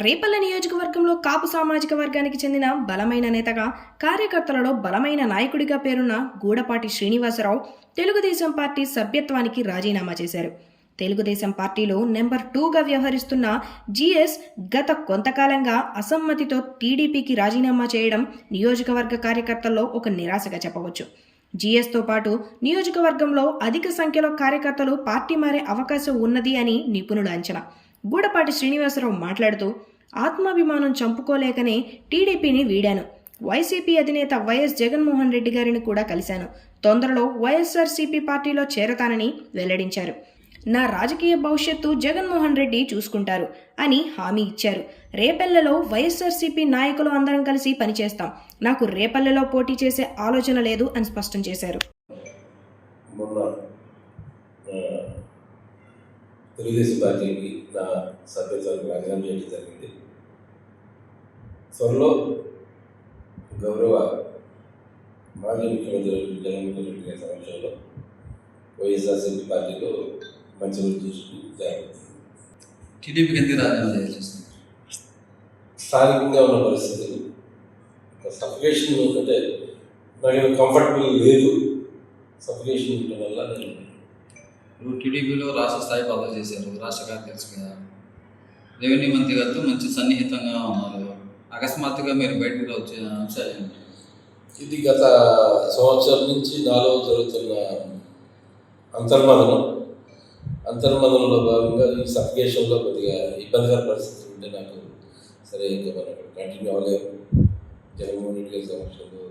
రేపల్ల నియోజకవర్గంలో కాపు సామాజిక వర్గానికి చెందిన బలమైన నేతగా, కార్యకర్తలలో బలమైన నాయకుడిగా పేరున్న గూడపాటి శ్రీనివాసరావు తెలుగుదేశం పార్టీ సభ్యత్వానికి రాజీనామా చేశారు. తెలుగుదేశం పార్టీలో నెంబర్ 2గా వ్యవహరిస్తున్న జీఎస్ గత కొంతకాలంగా అసమ్మతితో టీడీపీకి రాజీనామా చేయడం నియోజకవర్గ కార్యకర్తల్లో ఒక నిరాశగా చెప్పవచ్చు. జీఎస్తో పాటు నియోజకవర్గంలో అధిక సంఖ్యలో కార్యకర్తలు పార్టీ మారే అవకాశం ఉన్నది అని నిపుణుల అంచనా. గూడపాటి శ్రీనివాసరావు మాట్లాడుతూ, ఆత్మాభిమానం చంపుకోలేకనే టీడీపీని వీడాను. వైసీపీ అధినేత వైఎస్ జగన్మోహన్ రెడ్డి గారిని కూడా కలిశాను. తొందరలో వైఎస్ఆర్సీపీ పార్టీలో చేరతానని వెల్లడించారు. నా రాజకీయ భవిష్యత్తు జగన్మోహన్ రెడ్డి చూసుకుంటారు అని హామీ ఇచ్చారు. రేపల్లెలో వైఎస్ఆర్సీపీ నాయకులు అందరం కలిసి పనిచేస్తాం. నాకు రేపల్లెలో పోటీ చేసే ఆలోచన లేదు అని స్పష్టం చేశారు. తెలుగుదేశం పార్టీకి నా సభ్యత్వానికి రాజీనామా చేయడం జరిగింది. త్వరలో గౌరవ మాజీ ముఖ్యమంత్రి జగన్మోహన్ రెడ్డి గారి సమక్షంలో వైఎస్ఆర్సీపీ పార్టీలో మంచి రోజు చూసుకుని జరుగుతుంది. టీడీపీకి ఎందుకు రాజీనామా చేయాల్సి స్థానికంగా ఉన్న పరిస్థితులు సఫికేషన్ అంటే నాకు కంఫర్టబుల్ లేదు. సఫికేషన్ ఉండటం వల్ల నేను ఇప్పుడు టీడీపీలో రాష్ట్ర స్థాయి పదవి చేశారు, రాష్ట్ర కార్యదర్శిగా. రెవెన్యూ మంత్రి గారితో మంచి సన్నిహితంగా ఉన్నారు. అకస్మాత్తుగా మీరు బయటకు వచ్చే అంశాలు ఏంటి? ఇది గత సంవత్సరం నుంచి నాలో జరుగుతున్న అంతర్మదనంలో భాగంగా ఈ సఫికేషన్లో కొద్దిగా ఇబ్బందికర పరిస్థితులు ఉంటే నాకు సరే ఇంకా మనం కంటిన్యూ అవ్వలేము. జగన్మోహన్ రెడ్డి గారి సమక్షంలో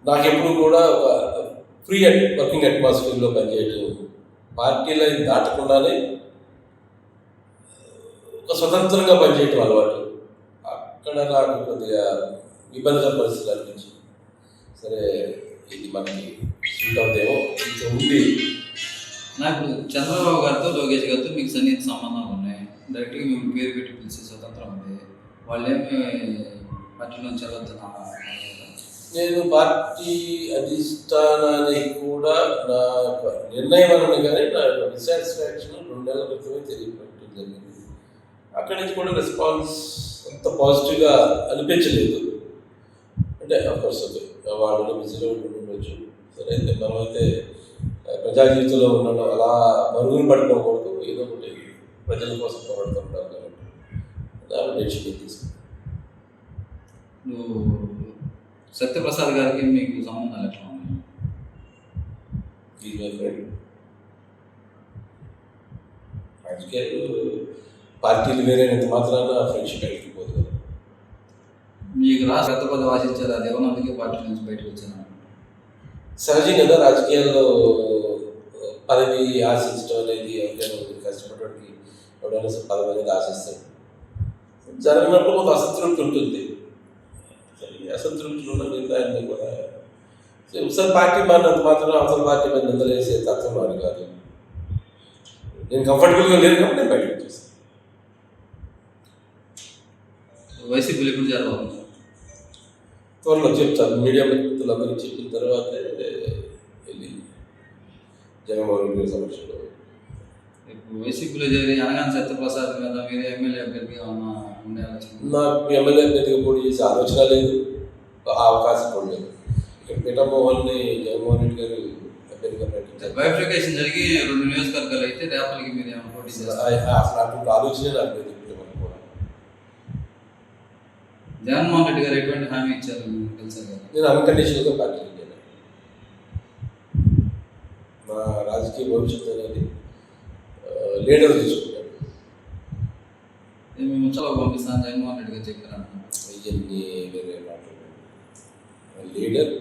నాకు ఎప్పుడు కూడా ఒక ఫ్రీ వర్కింగ్ అట్మాస్ఫియర్లో పనిచేయటం, పార్టీ లైన్ దాటకుండానే ఒక స్వతంత్రంగా పనిచేయటం అలవాటు. అక్కడ నాకు కొద్దిగా ఇబ్బందికర పరిస్థితులు అనిపించి సరే ఇది మనకి సూట్ అవుతాయేమో ఇంకా ఉంది. నాకు చంద్రబాబు గారితో లోకేష్ గారితో మీకు సన్నిహిత సంబంధాలు ఉన్నాయి. డైరెక్ట్గా మేము పేరు పెట్టి పిలిచే స్వతంత్రం ఉంది. వాళ్ళేమి పార్టీలోంచి వెళ్ళొద్దున్నా? నేను పార్టీ అధిష్టానానికి కూడా నా నిర్ణయం అని కానీ నా డిసాటిస్ఫాక్షన్ 2 నెలల క్రితమే తెలియపెట్టడం జరిగింది. అక్కడి నుంచి కూడా రెస్పాన్స్ అంత పాజిటివ్గా అనిపించలేదు. అంటే అఫ్కోర్స్ వాళ్ళు బిజీలో ఉండొచ్చు. సరే మనమైతే ప్రజా జీవితంలో ఉండడం అలా మరుగున పడిపోకూడదు. ఏదో ఒకటి ప్రజల కోసం పోరాడుతూ ఉంటారు కాబట్టి దాని డెసిషన్ తీసుకున్నాను. నువ్వు సత్యప్రసాద్ గారికి మీకు సంబంధాలు ఎట్లా ఉన్నాయి? Is my friend. రాజకీయాలు పార్టీలు వేరేంత మాత్రాన ఫ్రెండ్షిప్ వెళ్ళిపోదు కదా. మీకు రాష్ట్ర పెద్ద పదవి ఆశించారు, అది ఎవరినందుకే పార్టీ నుంచి బయటకు వచ్చాను. సహజం కదా రాజకీయాల్లో పదవి ఆశించడం అనేది ఎవరికైనా కష్టపడడానికి ఎవరైనా పదవి అనేది ఆశిస్తాడు. జరిగినప్పుడు కొంత అసంతృప్తి ఉంటుంది. అసంతృప్తిలో ఉన్న నిర్ణయాన్ని కూడా ఒకసారి పార్టీ మారినంత మాత్రం అవసరం పార్టీ మీద నిందలేసే తత్వం అని కాదు. నేను కంఫర్టబుల్గా లేదు కాబట్టి నేను బయటకు వచ్చేస్తాను. వైసీపీలో ఎప్పుడు చేరబోతున్నారు? త్వరలో చెప్తాను. మీడియా మిత్రులందరికీ చెప్పిన తర్వాతే వెళ్ళి జగన్మోహన్ రెడ్డి సమక్షంలో. ఇప్పుడు వైసీపీలో చేరి అనగానే సత్యప్రసాద్ మీద మీరు ఎమ్మెల్యే అభ్యర్థిగా ఉండే ఆలోచన? నాకు ఎమ్మెల్యే అభ్యర్థిగా పోటీ చేసే ఆలోచన లేదు, ఆ అవకాశం కూడా లేదు. ఇక్కడ పీఠమోహన్ని జగన్మోహన్ రెడ్డి గారు అభ్యర్థిగా ప్రకటించారు. బైఫికేషన్ జరిగి 2 నియోజకవర్గాలు అయితే రేపటికి మీరు ఏమైనా పోటీ చేస్తారు? అసలు అటువంటి ఆలోచనే నాకు లేదు. కూడా జగన్మోహన్ రెడ్డి గారు ఎటువంటి హామీ ఇచ్చారు తెలుసా కదా? నేను అన్కండిషనల్గా పార్టీ చేయాలి. నా రాజకీయ భవిష్యత్తు అనేది లీడర్ తీసుకుంటాడు. మేము ముచ్చలో పంపిస్తాను జగన్మోహన్ రెడ్డి గారు చెప్పారు. ఇవన్నీ వేరే మాట్లాడారు. లీడర్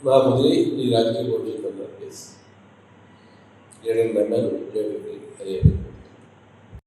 నా వదిలి ఈ రాజకీయ భవిష్యత్తు లీడర్ నమ్మాను. లీడర్ అదే